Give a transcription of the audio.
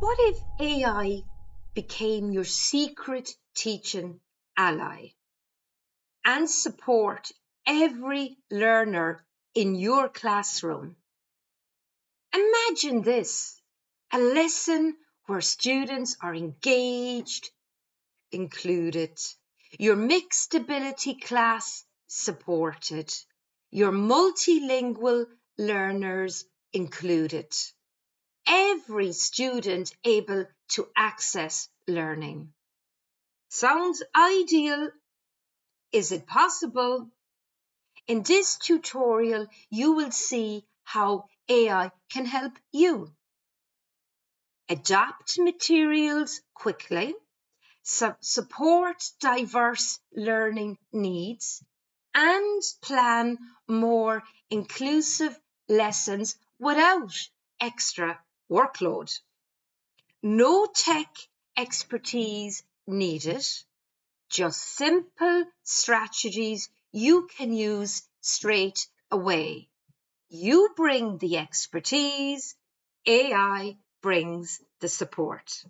What if AI became your secret teaching ally and support every learner in your classroom? Imagine this, a lesson where students are engaged, included, your mixed ability class supported, your multilingual learners included, every student able to access learning. Sounds ideal. Is it possible? In this tutorial, you will see how AI can help you adapt materials quickly, support diverse learning needs, and plan more inclusive lessons without extra workload. No tech expertise needed, just simple strategies you can use straight away. You bring the expertise, AI brings the support.